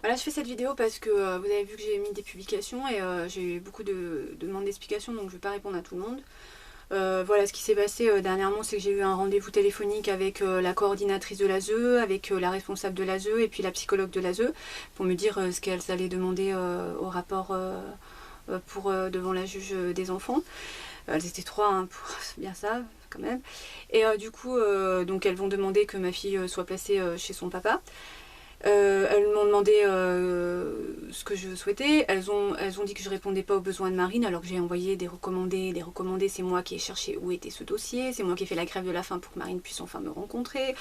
Voilà, je fais cette vidéo parce que vous avez vu que j'ai mis des publications et j'ai eu beaucoup de demandes d'explications, donc je ne vais pas répondre à tout le monde. Voilà, ce qui s'est passé dernièrement, c'est que j'ai eu un rendez-vous téléphonique avec la coordinatrice de l'ASE, avec la responsable de l'ASE et puis la psychologue de l'ASE pour me dire ce qu'elles allaient demander au rapport devant la juge des enfants. Elles étaient trois, hein, pour bien ça quand même. Et du coup, donc elles vont demander que ma fille soit placée chez son papa. Elles m'ont demandé ce que je souhaitais. Elles ont dit que je répondais pas aux besoins de Marine alors que j'ai envoyé des recommandés. Des recommandés, c'est moi qui ai cherché où était ce dossier. C'est moi qui ai fait la grève de la faim pour que Marine puisse enfin me rencontrer.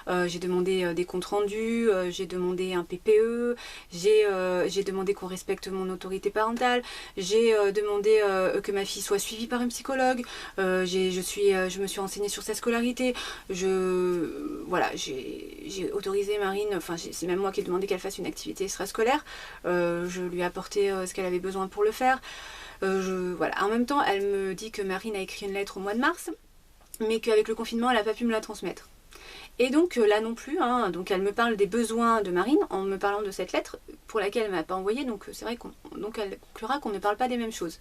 J'ai demandé des comptes rendus. J'ai demandé un PPE. J'ai demandé qu'on respecte mon autorité parentale. J'ai demandé que ma fille soit suivie par une psychologue. Je me suis renseignée sur sa scolarité. Voilà, j'ai autorisé Marine. Enfin, c'est même moi qui ai demandé qu'elle fasse une activité extrascolaire. Je lui ai apporté ce qu'elle avait besoin pour le faire. Voilà. En même temps, elle me dit que Marine a écrit une lettre au mois de mars, mais qu'avec le confinement, elle n'a pas pu me la transmettre. Et donc là non plus, hein, donc elle me parle des besoins de Marine en me parlant de cette lettre pour laquelle elle ne m'a pas envoyé. Donc c'est vrai qu'elle conclura qu'on ne parle pas des mêmes choses.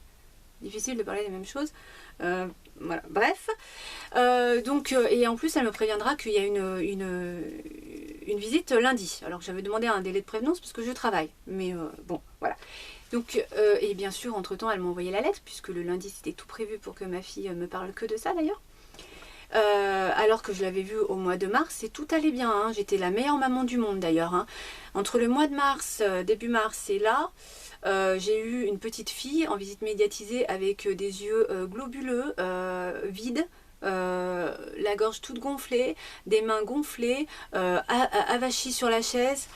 Difficile de parler des mêmes choses. Voilà, bref. Et en plus, elle me préviendra qu'il y a une visite lundi. Alors que j'avais demandé un délai de prévenance parce que je travaille. Mais bon, voilà. Donc, et bien sûr, entre-temps, elle m'a envoyé la lettre, puisque le lundi, c'était tout prévu pour que ma fille me parle que de ça, d'ailleurs. Alors que je l'avais vue au mois de mars, et tout allait bien. Hein. J'étais la meilleure maman du monde, d'ailleurs. Hein. Entre le mois de mars, début mars, et là... j'ai eu une petite fille en visite médiatisée avec des yeux globuleux, vides, la gorge toute gonflée, des mains gonflées, avachie sur la chaise.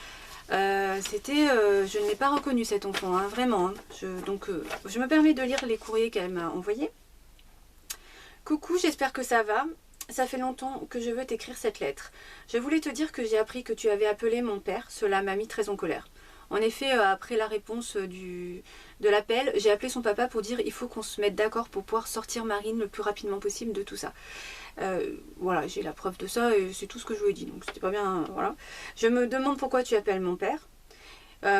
Je ne l'ai pas reconnu cet enfant, hein, vraiment. Hein. Je me permets de lire les courriers qu'elle m'a envoyés. Coucou, j'espère que ça va. Ça fait longtemps que je veux t'écrire cette lettre. Je voulais te dire que j'ai appris que tu avais appelé mon père. Cela m'a mis très en colère. En effet, après la réponse de l'appel, j'ai appelé son papa pour dire il faut qu'on se mette d'accord pour pouvoir sortir Marine le plus rapidement possible de tout ça. Voilà, j'ai la preuve de ça et c'est tout ce que je lui ai dit, donc c'était pas bien, voilà. Je me demande pourquoi tu appelles mon père.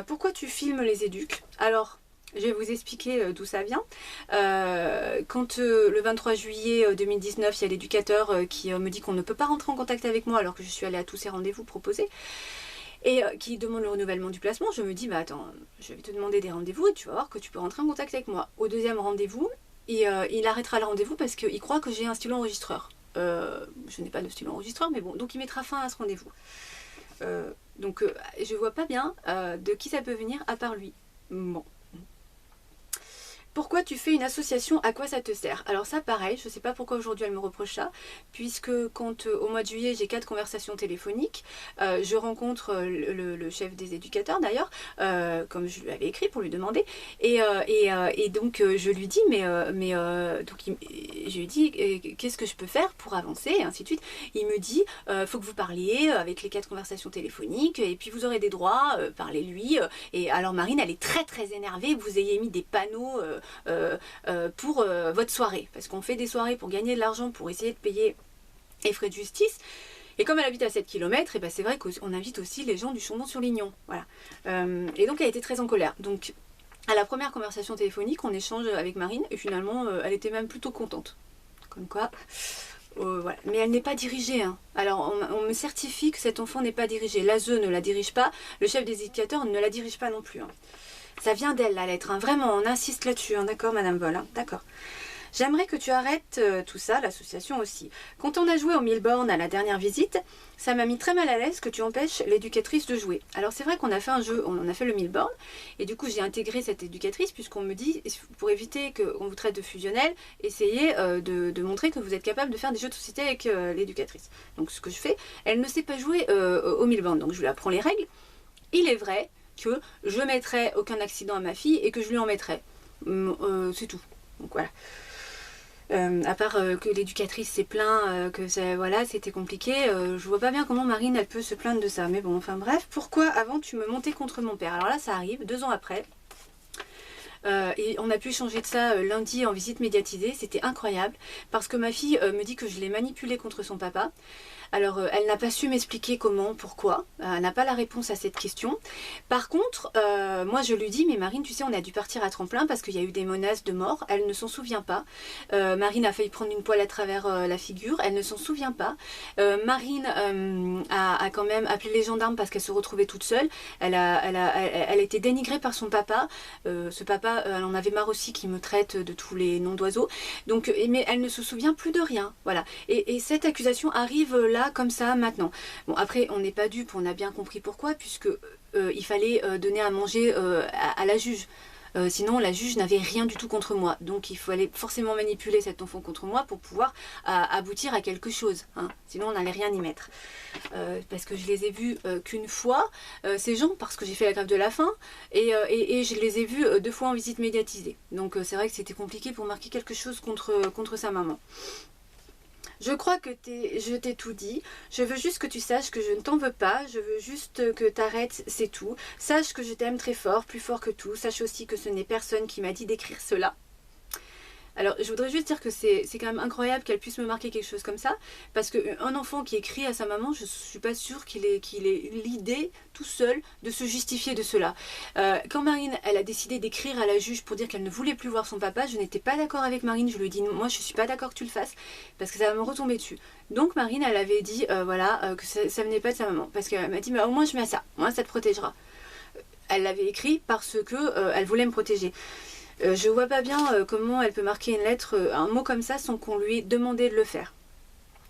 Pourquoi tu filmes les éduques? Alors, je vais vous expliquer d'où ça vient. Quand le 23 juillet 2019, il y a l'éducateur qui me dit qu'on ne peut pas rentrer en contact avec moi alors que je suis allée à tous ces rendez-vous proposés. Et qui demande le renouvellement du placement, je me dis, bah attends, je vais te demander des rendez-vous et tu vas voir que tu peux rentrer en contact avec moi. Au deuxième rendez-vous, il arrêtera le rendez-vous parce qu'il croit que j'ai un stylo enregistreur. Je n'ai pas de stylo enregistreur, mais bon, donc il mettra fin à ce rendez-vous. Je vois pas bien de qui ça peut venir à part lui. Bon. Pourquoi tu fais une association? À quoi ça te sert? Alors ça, pareil, je ne sais pas pourquoi aujourd'hui elle me reproche ça, puisque quand au mois de juillet j'ai 4 conversations téléphoniques, je rencontre le chef des éducateurs d'ailleurs, comme je lui avais écrit pour lui demander, et donc je lui dis, je lui dis qu'est-ce que je peux faire pour avancer, et ainsi de suite. Il me dit, faut que vous parliez avec les 4 conversations téléphoniques, et puis vous aurez des droits, parlez-lui. Et alors Marine, elle est très très énervée, vous ayez mis des panneaux pour votre soirée, parce qu'on fait des soirées pour gagner de l'argent, pour essayer de payer les frais de justice. Et comme elle habite à 7 km, et ben c'est vrai qu'on invite aussi les gens du Chambon-sur-Lignon. Voilà. Et donc elle était très en colère. Donc à la première conversation téléphonique, on échange avec Marine, et finalement elle était même plutôt contente. Comme quoi... voilà. Mais elle n'est pas dirigée. Hein. Alors on me certifie que cet enfant n'est pas dirigé. L'ASE ne la dirige pas, le chef des éducateurs ne la dirige pas non plus. Hein. Ça vient d'elle la lettre, hein. Vraiment, on insiste là-dessus, hein. D'accord Madame Vol, hein. D'accord. J'aimerais que tu arrêtes tout ça, l'association aussi. Quand on a joué au Milborn à la dernière visite, ça m'a mis très mal à l'aise que tu empêches l'éducatrice de jouer. Alors c'est vrai qu'on a fait un jeu, on a fait le Milborn, et du coup j'ai intégré cette éducatrice puisqu'on me dit, pour éviter qu'on vous traite de fusionnel, essayez de montrer que vous êtes capable de faire des jeux de société avec l'éducatrice. Donc ce que je fais, elle ne sait pas jouer au Milborn, donc je lui apprends les règles. Il est vrai que je mettrai aucun accident à ma fille et que je lui en mettrai. C'est tout. Donc voilà. À part que l'éducatrice s'est plaint, que voilà, c'était compliqué, je vois pas bien comment Marine elle peut se plaindre de ça. Mais bon, enfin bref, pourquoi avant tu me montais contre mon père? Alors là, ça arrive, 2 ans après. Et on a pu échanger de ça lundi en visite médiatisée, c'était incroyable, parce que ma fille me dit que je l'ai manipulée contre son papa. Alors, elle n'a pas su m'expliquer comment, pourquoi. Elle n'a pas la réponse à cette question. Par contre, moi je lui dis, mais Marine, tu sais, on a dû partir à tremplin parce qu'il y a eu des menaces de mort. Elle ne s'en souvient pas. Marine a failli prendre une poêle à travers la figure. Elle ne s'en souvient pas. Marine a quand même appelé les gendarmes parce qu'elle se retrouvait toute seule. Elle a été dénigrée par son papa. Ce papa, elle en avait marre aussi qu'il me traite de tous les noms d'oiseaux. Donc, mais elle ne se souvient plus de rien. Voilà. Et cette accusation arrive là, comme ça, maintenant. Bon, après, on n'est pas dupe, on a bien compris pourquoi, puisque il fallait donner à manger à la juge. Sinon, la juge n'avait rien du tout contre moi. Donc, il fallait forcément manipuler cet enfant contre moi pour pouvoir aboutir à quelque chose. Hein. Sinon, on n'allait rien y mettre. Parce que je les ai vus qu'une fois, ces gens, parce que j'ai fait la grève de la faim, et je les ai vus 2 fois en visite médiatisée. Donc, c'est vrai que c'était compliqué pour marquer quelque chose contre sa maman. Je crois que je t'ai tout dit. Je veux juste que tu saches que je ne t'en veux pas. Je veux juste que t'arrêtes, c'est tout. Sache que je t'aime très fort, plus fort que tout. Sache aussi que ce n'est personne qui m'a dit d'écrire cela. Alors, je voudrais juste dire que c'est quand même incroyable qu'elle puisse me marquer quelque chose comme ça, parce qu'un enfant qui écrit à sa maman, je suis pas sûre qu'il ait l'idée tout seul de se justifier de cela. Quand Marine, elle a décidé d'écrire à la juge pour dire qu'elle ne voulait plus voir son papa, je n'étais pas d'accord avec Marine, je lui ai dit moi je suis pas d'accord que tu le fasses, parce que ça va me retomber dessus. Donc Marine, elle avait dit que ça venait pas de sa maman, parce qu'elle m'a dit au moins je mets ça, moi ça te protégera. Elle l'avait écrit parce que elle voulait me protéger. Je vois pas bien comment elle peut marquer une lettre, un mot comme ça, sans qu'on lui ait demandé de le faire.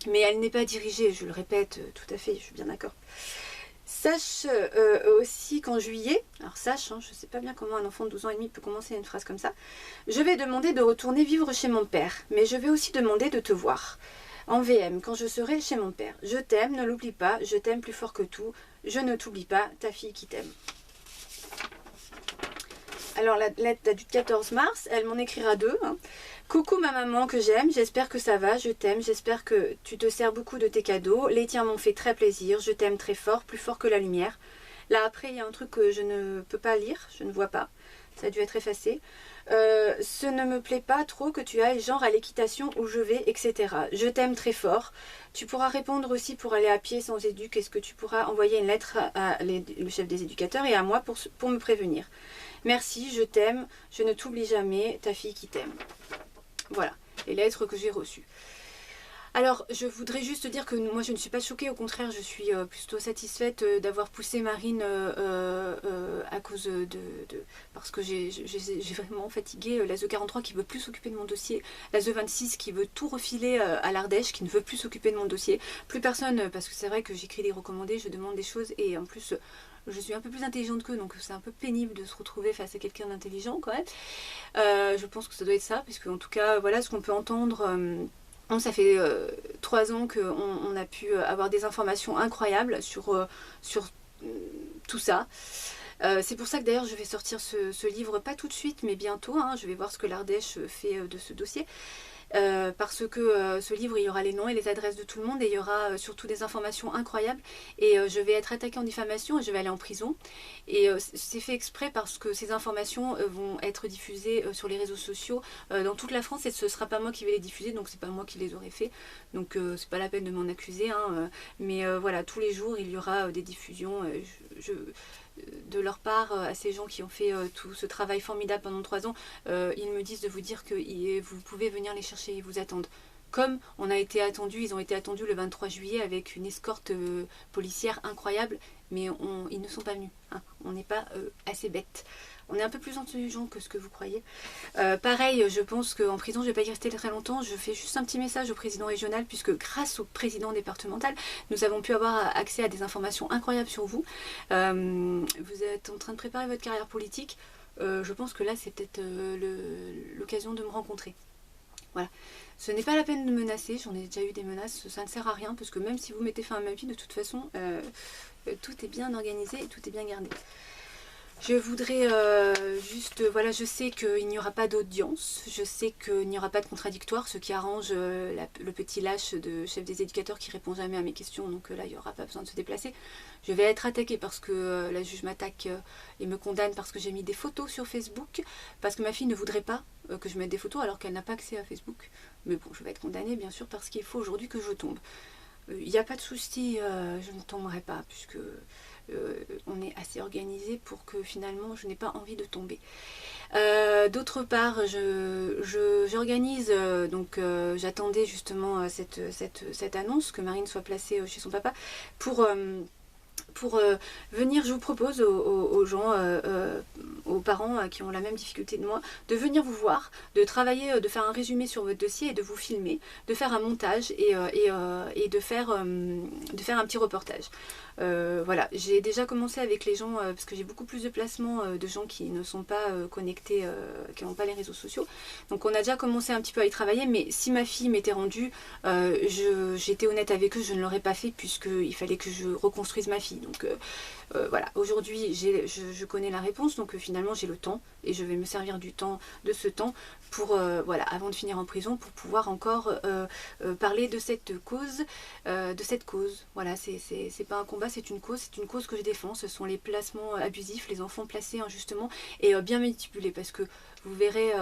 Mais elle n'est pas dirigée, je le répète, tout à fait, je suis bien d'accord. Sache aussi qu'en juillet, alors sache, hein, je sais pas bien comment un enfant de 12 ans et demi peut commencer une phrase comme ça, je vais demander de retourner vivre chez mon père, mais je vais aussi demander de te voir. En VM, quand je serai chez mon père. Je t'aime, ne l'oublie pas, je t'aime plus fort que tout, je ne t'oublie pas, ta fille qui t'aime. Alors la lettre date du 14 mars, elle m'en écrira 2. Hein. Coucou ma maman que j'aime, j'espère que ça va, je t'aime, j'espère que tu te sers beaucoup de tes cadeaux. Les tiens m'ont fait très plaisir, je t'aime très fort, plus fort que la lumière. Là après il y a un truc que je ne peux pas lire, je ne vois pas, ça a dû être effacé. Ce ne me plaît pas trop que tu ailles genre à l'équitation où je vais, etc. Je t'aime très fort. Tu pourras répondre aussi pour aller à pied sans éduc. Est-ce que tu pourras envoyer une lettre à le chef des éducateurs et à moi pour me prévenir. Merci, je t'aime, je ne t'oublie jamais, ta fille qui t'aime. Voilà, les lettres que j'ai reçues. Alors, je voudrais juste dire que moi, je ne suis pas choquée. Au contraire, je suis plutôt satisfaite d'avoir poussé Marine à cause parce que j'ai vraiment fatigué la ZE43 qui veut plus s'occuper de mon dossier, la ZE26 qui veut tout refiler à l'Ardèche, qui ne veut plus s'occuper de mon dossier. Plus personne, parce que c'est vrai que j'écris des recommandés, je demande des choses et en plus... Je suis un peu plus intelligente qu'eux, donc c'est un peu pénible de se retrouver face à quelqu'un d'intelligent quand même. Je pense que ça doit être ça, puisque en tout cas, voilà ce qu'on peut entendre. Ça fait 3 ans qu'on a pu avoir des informations incroyables sur tout ça. C'est pour ça que d'ailleurs je vais sortir ce livre, pas tout de suite, mais bientôt. Hein, je vais voir ce que l'Ardèche fait de ce dossier. Parce que ce livre, il y aura les noms et les adresses de tout le monde et il y aura surtout des informations incroyables et je vais être attaquée en diffamation et je vais aller en prison et c'est fait exprès parce que ces informations vont être diffusées sur les réseaux sociaux dans toute la France et ce ne sera pas moi qui vais les diffuser, donc c'est pas moi qui les aurai fait, donc c'est pas la peine de m'en accuser, hein, mais voilà, tous les jours il y aura des diffusions, de leur part à ces gens qui ont fait tout ce travail formidable pendant 3 ans, ils me disent de vous dire que vous pouvez venir les chercher et vous attendre. Comme on a été attendus, ils ont été attendus le 23 juillet avec une escorte policière incroyable, mais ils ne sont pas venus. Hein. On n'est pas assez bêtes. On est un peu plus intelligent que ce que vous croyez. Pareil, je pense qu'en prison, je ne vais pas y rester très longtemps. Je fais juste un petit message au président régional, puisque grâce au président départemental, nous avons pu avoir accès à des informations incroyables sur vous. Vous êtes en train de préparer votre carrière politique. Je pense que là, c'est peut-être l'occasion de me rencontrer. Voilà. Ce n'est pas la peine de menacer, j'en ai déjà eu des menaces, ça ne sert à rien, parce que même si vous mettez fin à ma vie, de toute façon, tout est bien organisé et tout est bien gardé. Je voudrais juste, voilà, je sais qu'il n'y aura pas d'audience, je sais qu'il n'y aura pas de contradictoire, ce qui arrange le petit lâche de chef des éducateurs qui répond jamais à mes questions, donc là il n'y aura pas besoin de se déplacer. Je vais être attaquée parce que la juge m'attaque et me condamne parce que j'ai mis des photos sur Facebook, parce que ma fille ne voudrait pas que je mette des photos alors qu'elle n'a pas accès à Facebook. Mais bon, je vais être condamnée bien sûr parce qu'il faut aujourd'hui que je tombe. il n'y a pas de souci, je ne tomberai pas, puisque on est assez organisé pour que finalement je n'ai pas envie de tomber. D'autre part, j'organise, donc j'attendais justement cette annonce que Marine soit placée chez son papa pour venir. Je vous propose aux gens, aux parents qui ont la même difficulté de moi, de venir vous voir, de travailler, de faire un résumé sur votre dossier et de vous filmer, de faire un montage et de faire un petit reportage. Voilà, j'ai déjà commencé avec les gens, parce que j'ai beaucoup plus de placements de gens qui ne sont pas connectés, qui n'ont pas les réseaux sociaux. Donc on a déjà commencé un petit peu à y travailler, mais si ma fille m'était rendue, j'étais honnête avec eux, je ne l'aurais pas fait puisqu'il fallait que je reconstruise ma fille. Donc voilà, aujourd'hui je connais la réponse, donc finalement j'ai le temps et je vais me servir de ce temps pour, voilà, avant de finir en prison, pour pouvoir encore parler de cette cause. Voilà, c'est pas un combat, c'est une cause que je défends. Ce sont les placements abusifs, les enfants placés injustement et bien manipulés, parce que vous verrez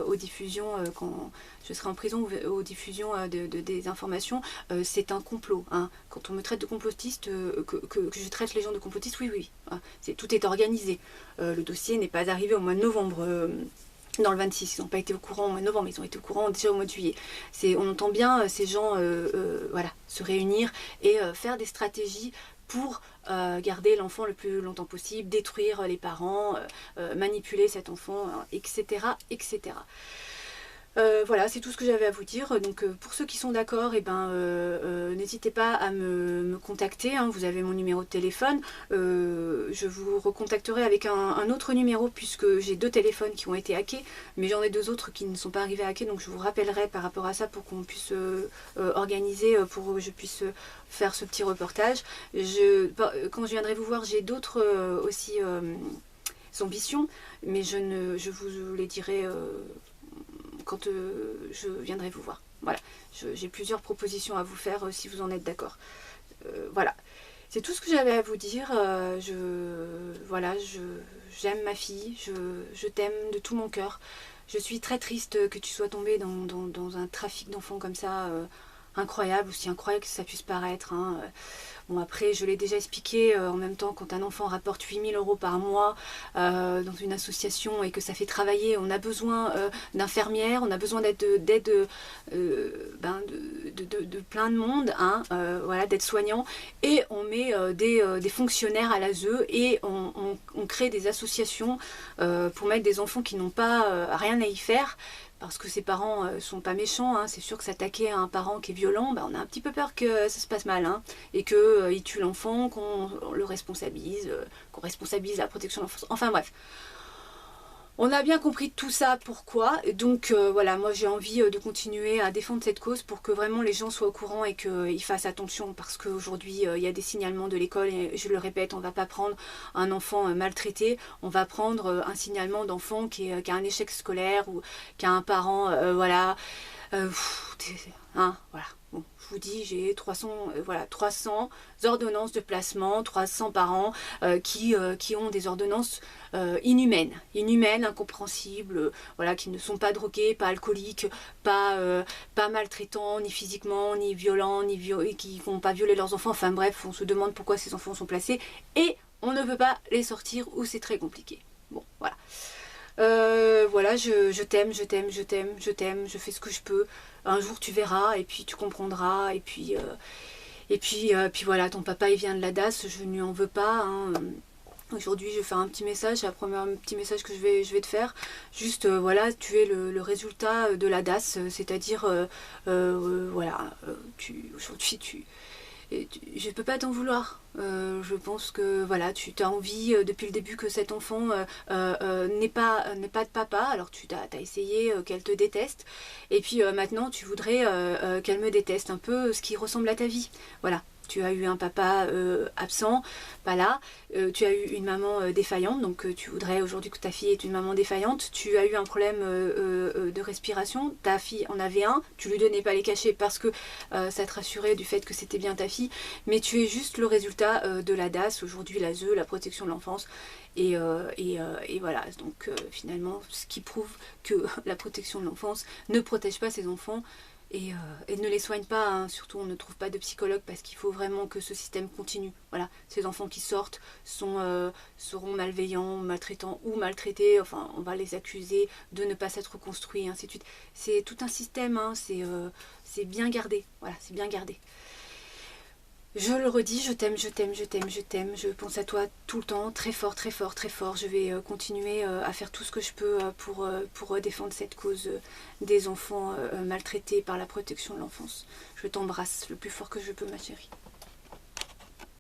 aux diffusions, quand je serai en prison, aux diffusions des informations, c'est un complot. Hein. Quand on me traite de complotiste, que je traite les gens de complotistes, oui, hein, tout est organisé. Le dossier n'est pas arrivé au mois de novembre. Dans le 26, ils n'ont pas été au courant au mois de novembre, ils ont été au courant déjà au mois de juillet. On entend bien ces gens voilà, se réunir et faire des stratégies pour garder l'enfant le plus longtemps possible, détruire les parents, manipuler cet enfant, etc. etc. Voilà, c'est tout ce que j'avais à vous dire. Donc pour ceux qui sont d'accord, n'hésitez pas à me contacter, hein. Vous avez mon numéro de téléphone. Je vous recontacterai avec un autre numéro, puisque j'ai 2 téléphones qui ont été hackés, mais j'en ai 2 autres qui ne sont pas arrivés à hacker, donc je vous rappellerai par rapport à ça pour qu'on puisse organiser, pour que je puisse faire ce petit reportage. Quand je viendrai vous voir, j'ai d'autres aussi ambitions, mais je vous les dirai quand je viendrai vous voir. Voilà, j'ai plusieurs propositions à vous faire si vous en êtes d'accord. Voilà, c'est tout ce que j'avais à vous dire. Voilà, j'aime ma fille, je t'aime de tout mon cœur. Je suis très triste que tu sois tombée dans un trafic d'enfants comme ça, incroyable, aussi incroyable que ça puisse paraître. Hein. Bon, après, je l'ai déjà expliqué, en même temps, quand un enfant rapporte 8 000 € par mois dans une association et que ça fait travailler, on a besoin d'infirmières, on a besoin d'aide de plein de monde, hein, voilà, d'aide-soignants, et on met des fonctionnaires à l'ASE et on crée des associations pour mettre des enfants qui n'ont pas rien à y faire. Parce que ses parents sont pas méchants, hein. C'est sûr que s'attaquer à un parent qui est violent, on a un petit peu peur que ça se passe mal, hein, et qu'il tue l'enfant, qu'on le responsabilise, qu'on responsabilise la protection de l'enfance. Enfin bref, on a bien compris tout ça, pourquoi. Donc voilà, moi j'ai envie de continuer à défendre cette cause pour que vraiment les gens soient au courant et qu'ils fassent attention, parce qu'aujourd'hui il y a des signalements de l'école et je le répète, on ne va pas prendre un enfant maltraité, on va prendre un signalement d'enfant qui a un échec scolaire ou qui a un parent, voilà, hein, voilà. Bon, je vous dis, j'ai 300 ordonnances de placement, 300 parents qui ont des ordonnances inhumaines, incompréhensibles, voilà, qui ne sont pas drogués, pas alcooliques, pas maltraitants, ni physiquement, ni violents, qui ne vont pas violer leurs enfants. Enfin bref, on se demande pourquoi ces enfants sont placés et on ne peut pas les sortir ou c'est très compliqué. Bon, voilà. Voilà, je t'aime, je fais ce que je peux. Un jour tu verras et puis tu comprendras et puis voilà, ton papa il vient de la DAS, je ne lui en veux pas. Hein. Aujourd'hui je vais faire un petit message, c'est le premier petit message que je vais te faire. Juste voilà, tu es le résultat de la DAS, c'est-à-dire voilà, aujourd'hui je ne peux pas t'en vouloir. Je pense que voilà, tu as envie depuis le début que cet enfant n'ait pas de papa, alors tu as essayé qu'elle te déteste, et puis maintenant tu voudrais qu'elle me déteste, un peu ce qui ressemble à ta vie. Voilà. Tu as eu un papa absent, pas là. Tu as eu une maman défaillante, donc tu voudrais aujourd'hui que ta fille ait une maman défaillante. Tu as eu un problème de respiration, ta fille en avait un. Tu lui donnais pas les cachets parce que ça te rassurait du fait que c'était bien ta fille. Mais tu es juste le résultat de la DAS, aujourd'hui l'ASE, la protection de l'enfance. Et voilà, donc finalement, ce qui prouve que la protection de l'enfance ne protège pas ses enfants. et ne les soigne pas, hein. Surtout on ne trouve pas de psychologue parce qu'il faut vraiment que ce système continue. Voilà, ces enfants qui sortent seront malveillants, maltraitants ou maltraités, enfin on va les accuser de ne pas s'être construits, ainsi de suite. C'est tout un système, hein. C'est bien gardé, voilà, c'est bien gardé. Je le redis, je t'aime, je t'aime, je t'aime, je t'aime. Je pense à toi tout le temps, très fort, très fort, très fort. Je vais continuer à faire tout ce que je peux pour défendre cette cause des enfants maltraités par la protection de l'enfance. Je t'embrasse le plus fort que je peux, ma chérie.